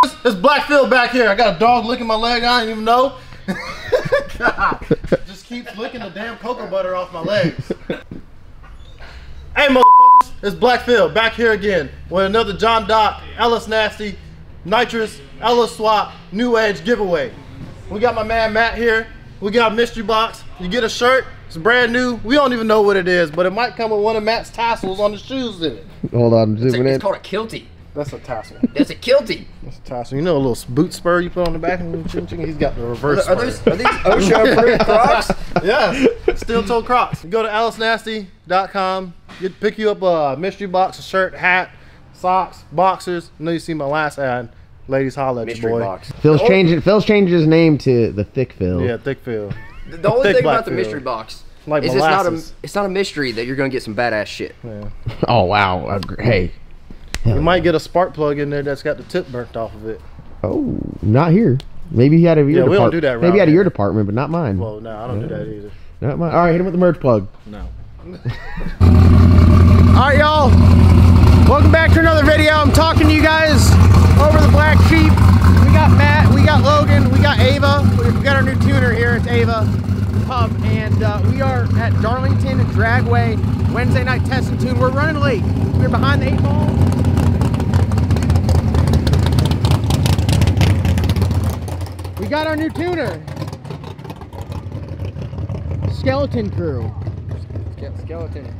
It's Blackfield back here. I got a dog licking my leg. I didn't even know. God, just keeps licking the damn cocoa butter off my legs. Hey, motherfuckers, it's Blackfield back here again with another John Doc, Ellis Nasty, Nitrous, Ellis Swap, New Age giveaway. We got my man Matt here. We got a mystery box. You get a shirt. It's brand new. We don't even know what it is, but it might come with one of Matt's tassels on the shoes in it. Hold on, zooming in. It's called a kiltie. That's a tassel. That's a kiltie. That's a tassel. You know a little boot spur you put on the back? He's got the reverse spur. Are these OSHA-approved Crocs? Yes, steel-toe Crocs. You go to ellisnasty.com. Pick you up a mystery box, a shirt, hat, socks, boxers. I know you see my last ad. Ladies, holla at your boy. Box. Phil's changing his name to the Thick Phil. Yeah, Thick Phil. The only thing about the mystery box like is it's not a mystery that you're gonna get some badass shit. Yeah. Oh wow! Hey, you might get a spark plug in there that's got the tip burnt off of it. Oh, not here. Maybe he had a your department. We don't do that. Maybe out of your department, but not mine. Well, no, I don't do that either. Not mine. All right, hit him with the merch plug. No. All right, y'all. Welcome back to another video. I'm talking to you guys over the Black Sheep. We got Matt, we got Logan, we got Ava. We got our new tuner here. It's Ava Pub, and we are at Darlington Dragway Wednesday night test and tune. We're running late. We're behind the 8 ball. We got our new tuner. Skeleton crew.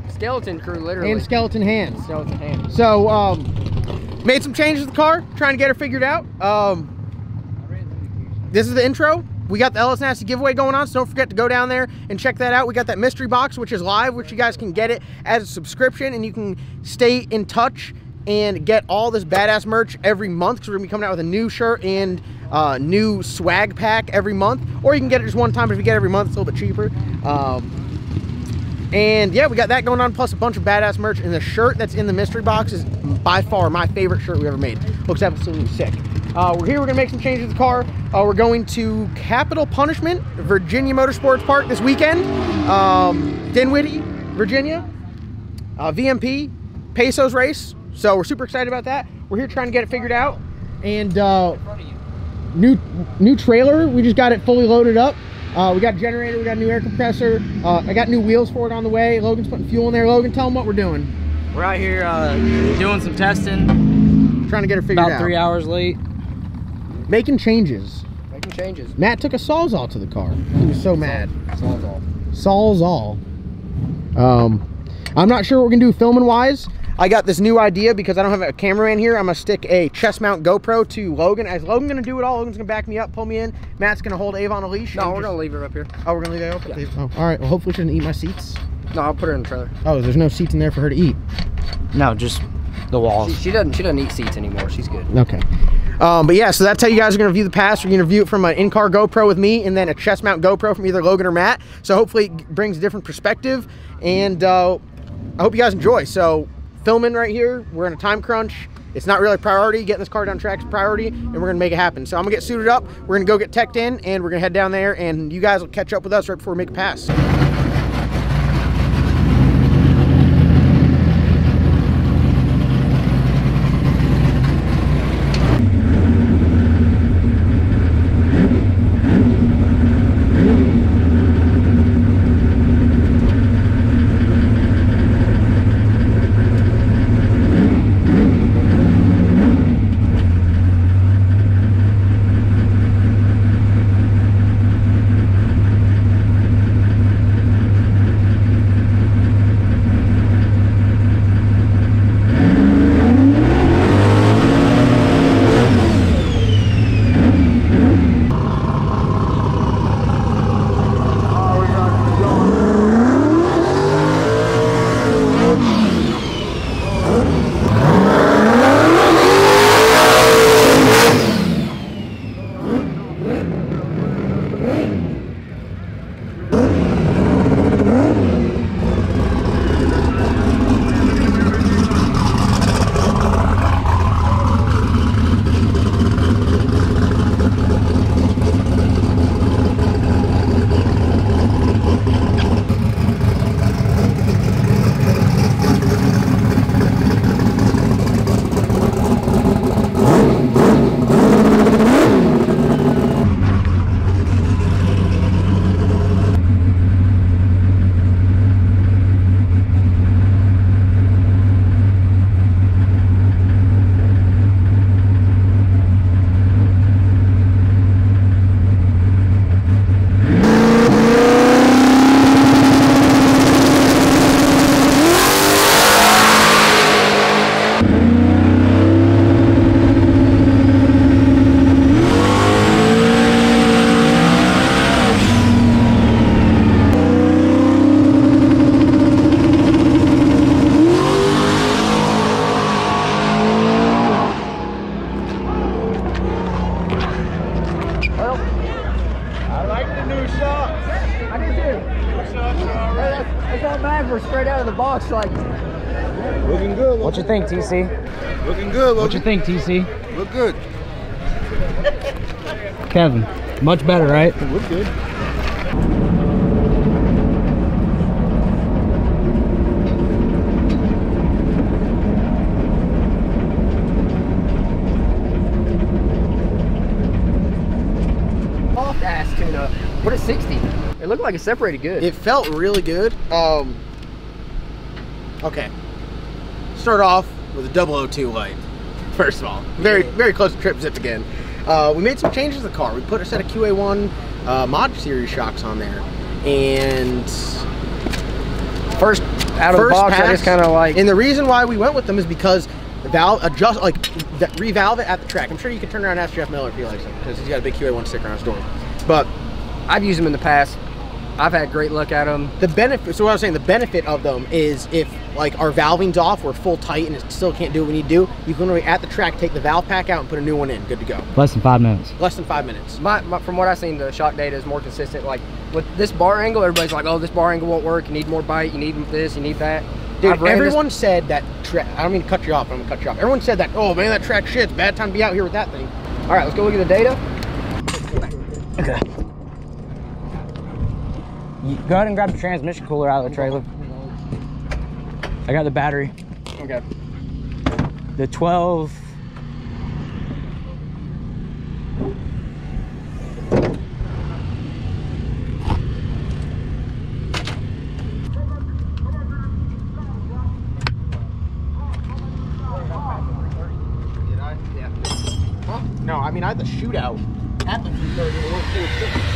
Skeleton crew, literally. And skeleton hands. Skeleton hands. So, made some changes to the car, trying to get her figured out. This is the intro. We got the Ellis Nasty giveaway going on, so don't forget to go down there and check that out. We got that mystery box, which is live, which you guys can get it as a subscription, and you can stay in touch and get all this badass merch every month, because we're gonna be coming out with a new shirt and new swag pack every month. Or you can get it just one time, but if you get it every month, it's a little bit cheaper. And yeah, we got that going on, plus a bunch of badass merch. And the shirt that's in the mystery box is by far my favorite shirt we ever made. Looks absolutely sick. We're here, we're gonna make some changes to the car. We're going to Capital Punishment, Virginia Motorsports Park this weekend. Dinwiddie, Virginia. VMP, Pesos race. So we're super excited about that. We're here trying to get it figured out. And new trailer, we just got it fully loaded up. We got a generator, we got a new air compressor. I got new wheels for it on the way. Logan's putting fuel in there. Logan, tell them what we're doing. We're out here doing some testing. Trying to get her figured out. About 3 hours late. Making changes. Making changes. Matt took a Sawzall to the car. He was so mad. Sawzall. I'm not sure what we're gonna do filming wise. I got this new idea because I don't have a cameraman here. I'm gonna stick a chest mount GoPro to Logan. As Logan's gonna do it all, Logan's gonna back me up, pull me in. Matt's gonna hold Ava on a leash. No, we're gonna leave her up here. Oh, we're gonna leave her open? Yeah. Oh, all right. Well, hopefully she doesn't eat my seats. No, I'll put her in the trailer. Oh, there's no seats in there for her to eat. No, just the walls. She doesn't eat seats anymore. She's good. Okay. But yeah, so that's how you guys are gonna view the pass. We're gonna view it from an in-car GoPro with me, and then a chest mount GoPro from either Logan or Matt. So hopefully it brings a different perspective, and I hope you guys enjoy. So filming right here, we're in a time crunch. It's not really a priority. Getting this car down track is a priority, and we're gonna make it happen. So I'm gonna get suited up. We're gonna go get teched in, and we're gonna head down there, and you guys will catch up with us right before we make a pass. box like. Looking good. What you think, TC? Looking good. What you think, TC? Look good. Kevin, much better, right? Look good. Soft ass tune-up. What a 60. It looked like it separated good. It felt really good. Okay. Start off with a 002 light. First of all, very close to trip zips again. We made some changes to the car. We put a set of QA1 Mod Series shocks on there, and First out of the box, pass, I just kind of like. And the reason why we went with them is because the valve revalve it at the track. I'm sure you can turn around and ask Jeff Miller if he likes it, because he's got a big QA1 sticker on his door. But I've used them in the past. I've had great luck at them. the benefit, so what I was saying, the benefit of them is if like our valving's off, we're full tight and it still can't do what we need to do, you can literally at the track take the valve pack out and put a new one in, good to go. Less than 5 minutes. Less than 5 minutes. From what I've seen, the shock data is more consistent. Like with this bar angle, everybody's like, oh, this bar angle won't work. You need more bite. You need this. You need that. Dude, everyone said that I don't mean to cut you off, but I'm gonna cut you off. Everyone said that, oh man, that track shit's bad time to be out here with that thing. All right, let's go look at the data. Okay. You go ahead and grab the transmission cooler out of the trailer. I got the battery. Okay. The 12. Huh? No, I mean I had the shootout at the 330.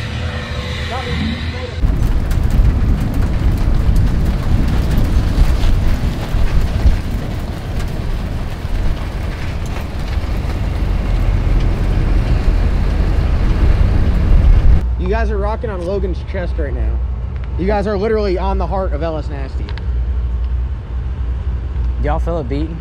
You guys are rocking on Logan's chest right now. You guys are literally on the heart of LS Nasty. Y'all feel it beating?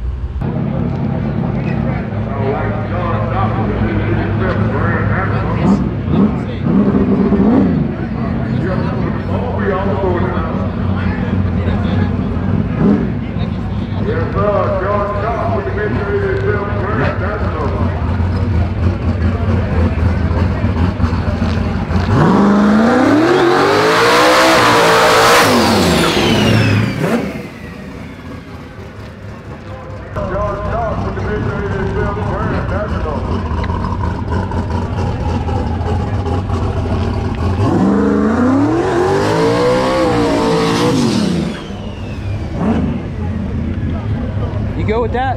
You go with that?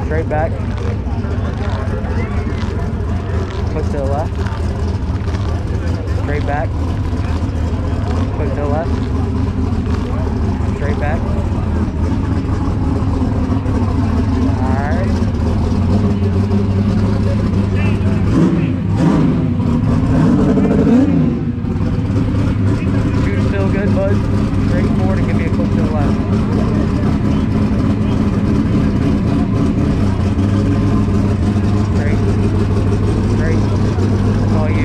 Straight back. Push to the left. Straight back. Push to the left. Straight back. Alright. Shooter's still good, bud. Straight forward and give me a push to the left. Straight. Straight. That's all you.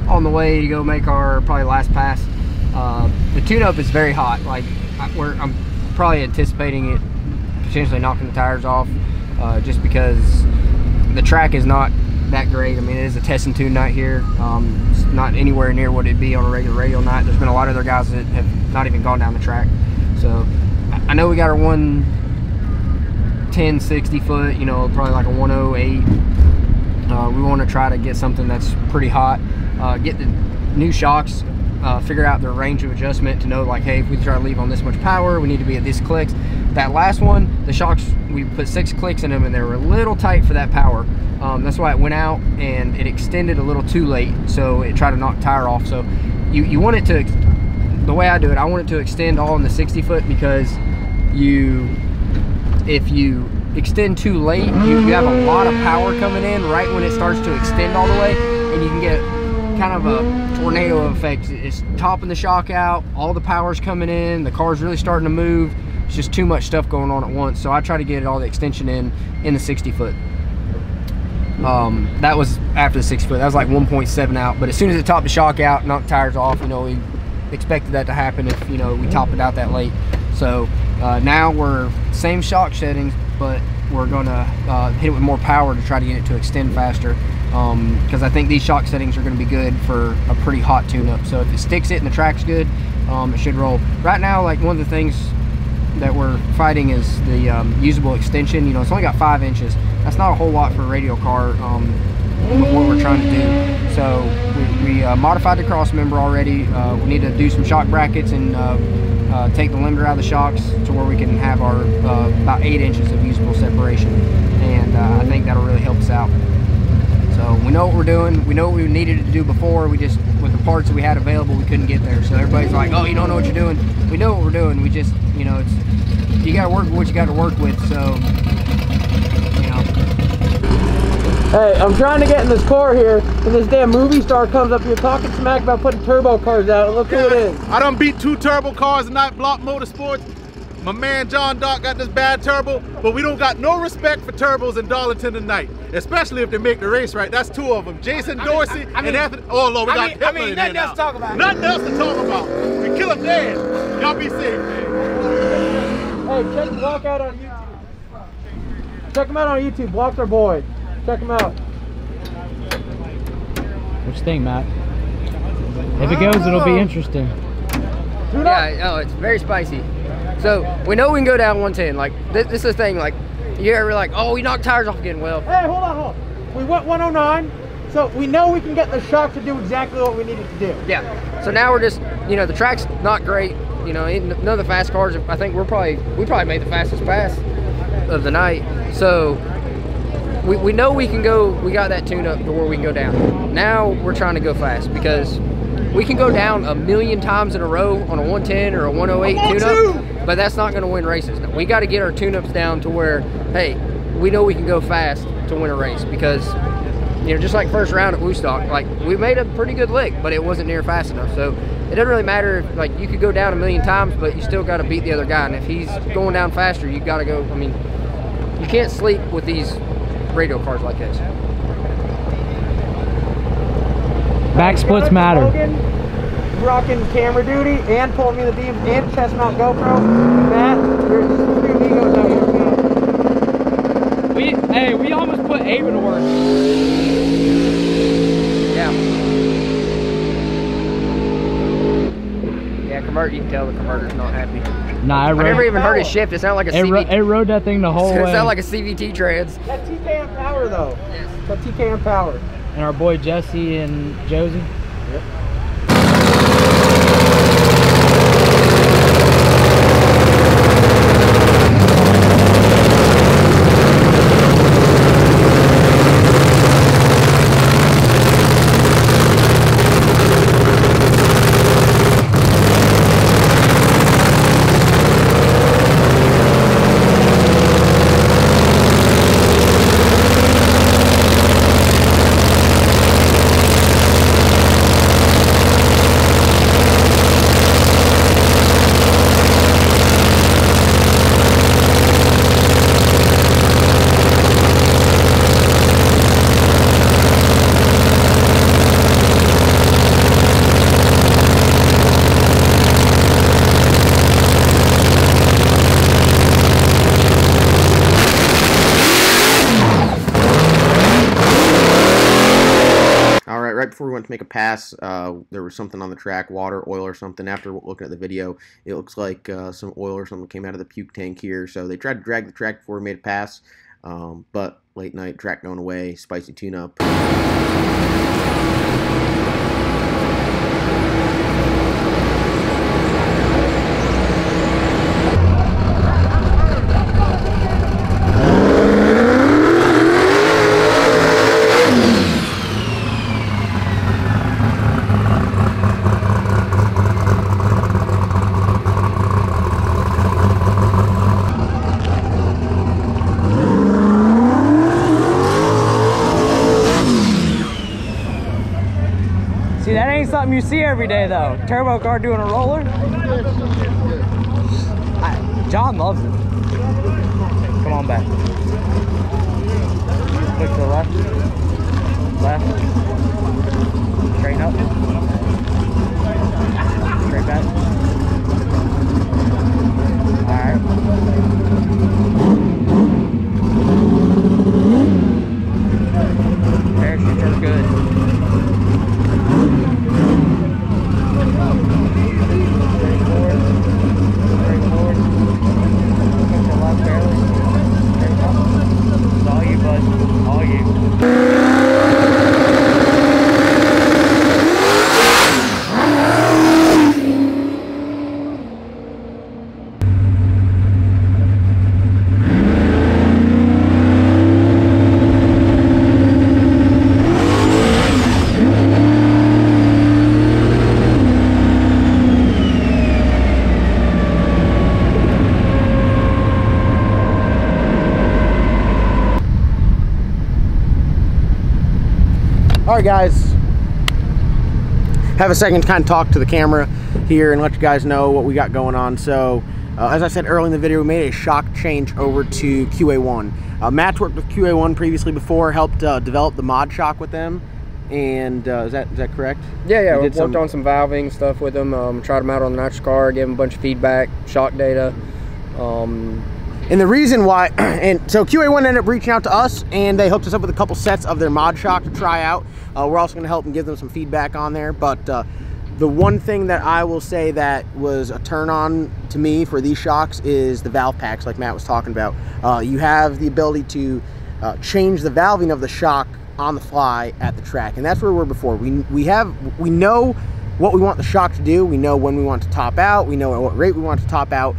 On the way to go make our probably last pass. The tune-up is very hot. Like I'm probably anticipating it potentially knocking the tires off, just because the track is not that great. I mean, it is a test and tune night here. It's not anywhere near what it'd be on a regular radial night. There's been a lot of other guys that have not even gone down the track. So I know we got our 110 60 foot, you know, probably like a 108. We want to try to get something that's pretty hot, get the new shocks, figure out their range of adjustment to know, like, hey, if we try to leave on this much power, we need to be at this clicks. That last one, the shocks, we put 6 clicks in them and they were a little tight for that power. That's why it went out and it extended a little too late, so it tried to knock tire off. So you want it to, the way I do it, I want it to extend all in the 60 foot, because if you extend too late, you have a lot of power coming in right when it starts to extend all the way, and you can get kind of a tornado effect. It's topping the shock out, all the power's coming in, the car's really starting to move. It's just too much stuff going on at once. So I try to get all the extension in the 60 foot. That was after the 60 foot. That was like 1.7 out. But as soon as it topped the shock out, knocked tires off, you know, we expected that to happen if, you know, we top it out that late. So now we're same shock settings, but we're gonna hit it with more power to try to get it to extend faster. Because I think these shock settings are going to be good for a pretty hot tune-up. So if it sticks it and the track's good, it should roll. Right now, like, one of the things that we're fighting is the usable extension. You know, it's only got 5 inches. That's not a whole lot for a radial car, what we're trying to do. So we modified the cross member already. We need to do some shock brackets and take the limiter out of the shocks to where we can have our about 8 inches of usable separation. And I think that'll really help us out. So we know what we're doing. We know what we needed to do before. We just, with the parts that we had available, we couldn't get there. So everybody's like, oh, you don't know what you're doing. We know what we're doing. We just, you know, it's, you got to work with what you got to work with. So, you know. Hey, I'm trying to get in this car here, and this damn movie star comes up here talking smack about putting turbo cars out. And look who it is. I done beat 2 turbo cars tonight, Block Motorsports. My man John Doc got this bad turbo, but we don't got no respect for turbos in Darlington tonight, especially if they make the race right. That's 2 of them, Jason Dorsey and Anthony. Oh Lord, we got Hitler in there now. Nothing else to talk about. Nothing else to talk about. We kill them dead. Y'all be safe, man. Hey, check Block out on YouTube. Check him out on YouTube. Block's our boy. Check him out. What you think, Matt? If it goes, it'll be interesting. Yeah, no, it's very spicy. So we know we can go down 110. Like, this is the thing. Like, you ever like, oh, we knocked tires off again. Well, hey, hold on. We went 109, so we know we can get the shock to do exactly what we needed to do. yeah. So now we're just, you know, the track's not great. You know, none of the fast cars. I think we probably made the fastest pass of the night. So we know we can go. We got that tune up to where we can go down. Now we're trying to go fast, because we can go down 1,000,000 times in a row on a 110 or a 108 tune-up, but that's not going to win races. Now, we got to get our tune-ups down to where, hey, we know we can go fast to win a race, because, you know, just like first round at Woodstock, like, we made a pretty good lick, but it wasn't near fast enough. So it doesn't really matter if, like, you could go down 1,000,000 times, but you still got to beat the other guy. And if he's going down faster, you got to go. I mean, you can't sleep with these radial cars like this. Back splits matter. Logan, rocking camera duty and pulling me the beam and chest mount GoPro. Matt, you're two egos out here. We almost put Ava to work. Yeah. Yeah, convert. You can tell the converter's not happy. Nah, I never even heard it shift. It sounded like a CVT. It rode that thing the whole way. It sounded like a CVT trans. That's TKM power though. Yes. That's TKM power. And our boy Jesse and Josie. before we went to make a pass, there was something on the track, water, oil, or something. After looking at the video, it looks like some oil or something came out of the puke tank here. So they tried to drag the track before we made a pass, but late night, track going away, spicy tune-up. See, that ain't something you see every day though. Turbo car doing a roller. John loves it. Come on back. Click to the left. Left. Straighten up. Straight back. Alright. Parachutes are good. All right, guys, have a second to kind of talk to the camera here and let you guys know what we got going on. So as I said earlier in the video, we made a shock change over to QA1. Matt's worked with QA1 previously before, helped develop the mod shock with them. And is that correct? Yeah, we worked on some valving stuff with them, tried them out on the nitrous car, gave them a bunch of feedback, shock data. And the reason why, and so QA1 ended up reaching out to us, and they hooked us up with a couple sets of their mod shock to try out. We're also going to help and give them some feedback on there. But the one thing that I will say that was a turn on to me for these shocks is the valve packs, like Matt was talking about. You have the ability to change the valving of the shock on the fly at the track, and that's where we were before. We know what we want the shock to do. We know when we want to top out. We know at what rate we want to top out.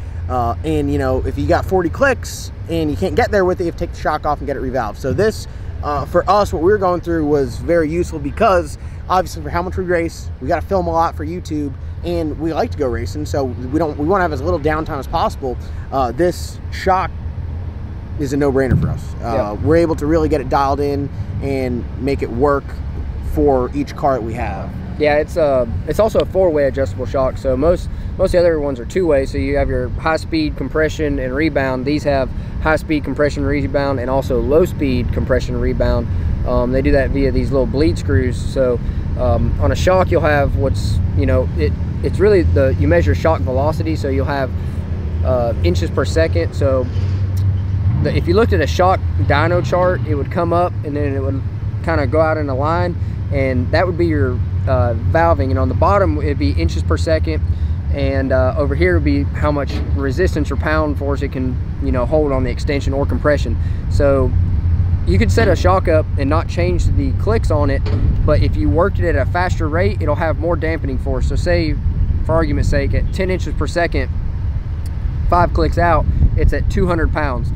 And you know, if you got 40 clicks and you can't get there with it, you have to take the shock off and get it revalved. So this, for us, what we were going through was very useful because obviously for how much we race, we got to film a lot for YouTube, and we like to go racing, so we want to have as little downtime as possible. This shock is a no-brainer for us. Yeah. We're able to really get it dialed in and make it work for each car that we have. Yeah, it's also a four-way adjustable shock. So most of the other ones are two-way. So you have your high-speed compression and rebound. These have high-speed compression rebound and also low-speed compression rebound. They do that via these little bleed screws. So on a shock, you'll have what's, you know, it's really you measure shock velocity. So you'll have inches per second. So if you looked at a shock dyno chart, it would come up and then it would kind of go out in a line, and that would be your valving, and on the bottom it'd be inches per second, and over here would be how much resistance or pound force it can, you know, hold on the extension or compression. So you could set a shock up and not change the clicks on it, but if you worked it at a faster rate, it'll have more dampening force. So say, for argument's sake, at 10 inches per second, 5 clicks out, it's at 200 pounds.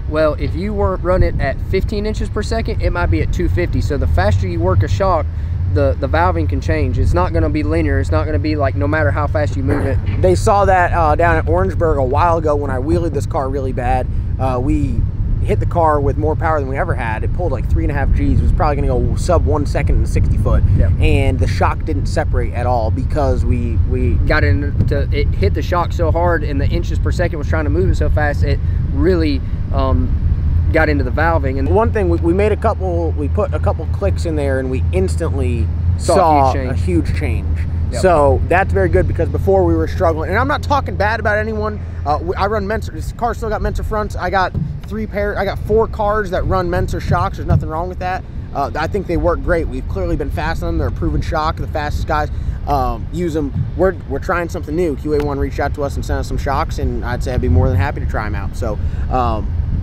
Well, if you run it at 15 inches per second, it might be at 250. So the faster you work a shock, the valving can change. It's not going to be linear. It's not going to be like no matter how fast you move it. They saw that down at Orangeburg a while ago when I wheelied this car really bad. We hit the car with more power than we ever had. It pulled like 3.5 Gs. It was probably going to go sub 1 second in 60 foot. Yep. And the shock didn't separate at all because we got into it, hit the shock so hard, and the inches per second was trying to move it so fast, it really got into the valving. And one thing, we put a couple clicks in there, and we instantly saw a huge change. Yep. So that's very good, because before we were struggling, and I'm not talking bad about anyone. I run Mentor. This car still got Mentor fronts. I got 4 cars that run Mentor shocks. There's nothing wrong with that. I think they work great. We've clearly been fast on them. They're a proven shock, the fastest guys use them. We're trying something new. QA1 reached out to us and sent us some shocks, and I'd say I'd be more than happy to try them out. So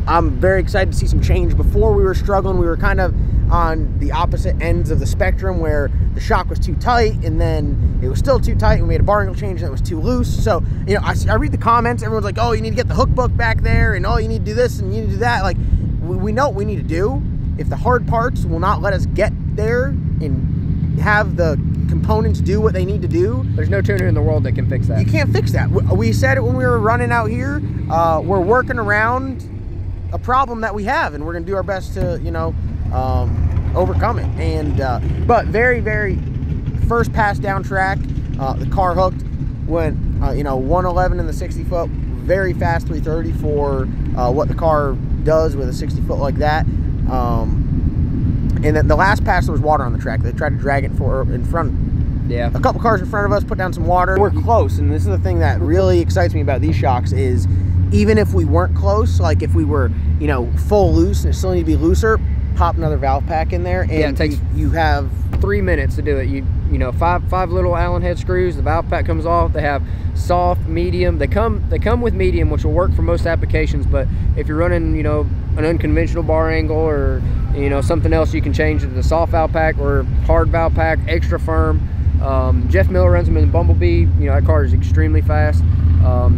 I'm very excited to see some change. Before we were struggling, we were kind of on the opposite ends of the spectrum where the shock was too tight, and then it was still too tight, and we made a bar angle change and it was too loose. So, you know, I read the comments, everyone's like, oh, you need to get the hook book back there, and oh, you need to do this and you need to do that. Like, we know what we need to do. If the hard parts will not let us get there and have the components do what they need to do, there's no tuner in the world that can fix that. You can't fix that. We said it when we were running out here. We're working around a problem that we have, and we're gonna do our best to, you know, overcome it. And but very, very first pass down track, the car hooked, went you know, 111 in the 60 foot, very fast 330 for what the car does with a 60 foot like that. And then the last pass, there was water on the track. They tried to drag it in front. Yeah, a couple cars in front of us put down some water. We're close, and this is the thing that really excites me about these shocks is, even if we weren't close, like if we were, you know, full loose and it still need to be looser, pop another valve pack in there, and yeah, it takes you have 3 minutes to do it. You know, five little Allen head screws. The valve pack comes off. They have soft, medium. They come with medium, which will work for most applications. But if you're running, you know, an unconventional bar angle or, you know, something else, you can change it to the soft valve pack or hard valve pack, extra firm. Jeff Miller runs them in the Bumblebee. You know, that car is extremely fast.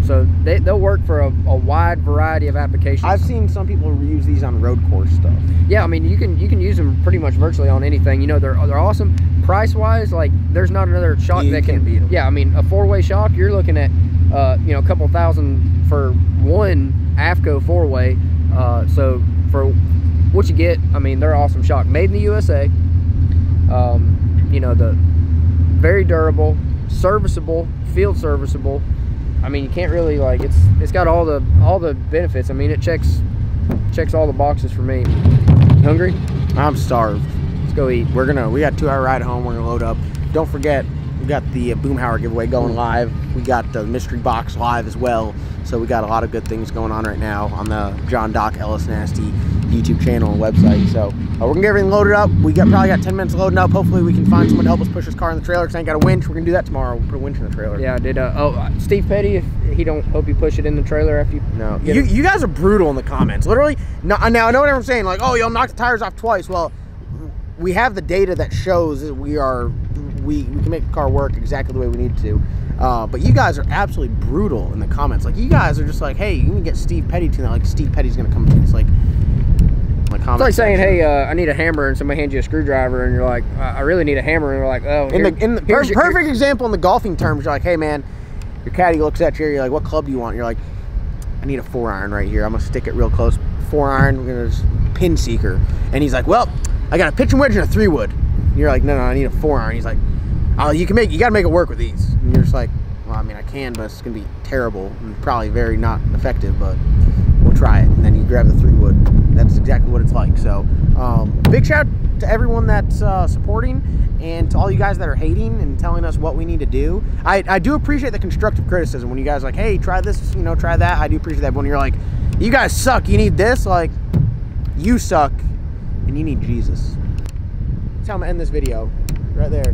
So they'll work for a wide variety of applications. I've seen some people use these on road course stuff. Yeah, I mean, you can use them pretty much virtually on anything. You know, they're awesome. Price wise, like, there's not another shock that can beat them. Yeah, I mean, a 4-way shock, you're looking at you know, a couple $1,000 for one AFCO 4-way. So for what you get, I mean, they're awesome shock, made in the USA. You know, the very durable, serviceable, field serviceable. I mean, you can't really, like, it's got all the benefits. I mean, it checks all the boxes for me. Hungry? I'm starved. Let's go eat. We got a 2-hour ride home. We're gonna load up. Don't forget, we got the Boomhauer giveaway going live. We got the mystery box live as well. So we got a lot of good things going on right now on the John Doc Ellis Nasty YouTube channel and website. So we're gonna get everything loaded up. We probably got 10 minutes loading up. Hopefully we can find someone to help us push this car in the trailer, because I ain't got a winch. We're gonna do that tomorrow. We'll put a winch in the trailer. Yeah, I did. Steve Petty, if he don't help you push it in the trailer after you. No, you guys are brutal in the comments. Literally. Now I know what everyone's saying. Like, oh, you'll knock the tires off twice. Well, we have the data that shows that we can make the car work exactly the way we need to. But you guys are absolutely brutal in the comments. Like, you guys are just like, hey, you can get Steve Petty to that. Like, Steve Petty's gonna come to this. Like it's like saying, hey, I need a hammer, and somebody hands you a screwdriver, and you're like, I really need a hammer, and you're like, oh. In the perfect example in the golfing terms, you're like, hey man, your caddy looks at you, you're like, what club do you want? You're like, I need a 4-iron right here. I'm gonna stick it real close. 4-iron, we're gonna just pin seeker. And he's like, well, I got a pitching wedge and a 3-wood. And you're like, no, I need a 4-iron. He's like, oh, you gotta make it work with these. And you're just like, well, I mean, I can, but it's gonna be terrible and probably very not effective, but we'll try it. And then you grab the 3-wood. That's exactly what it's like. So big shout out to everyone that's supporting, and to all you guys that are hating and telling us what we need to do. I do appreciate the constructive criticism when you guys are like, hey, try this, you know, try that. I do appreciate that. But when you're like, you guys suck, you need this, like, you suck and you need Jesus. That's how I'm gonna end this video right there.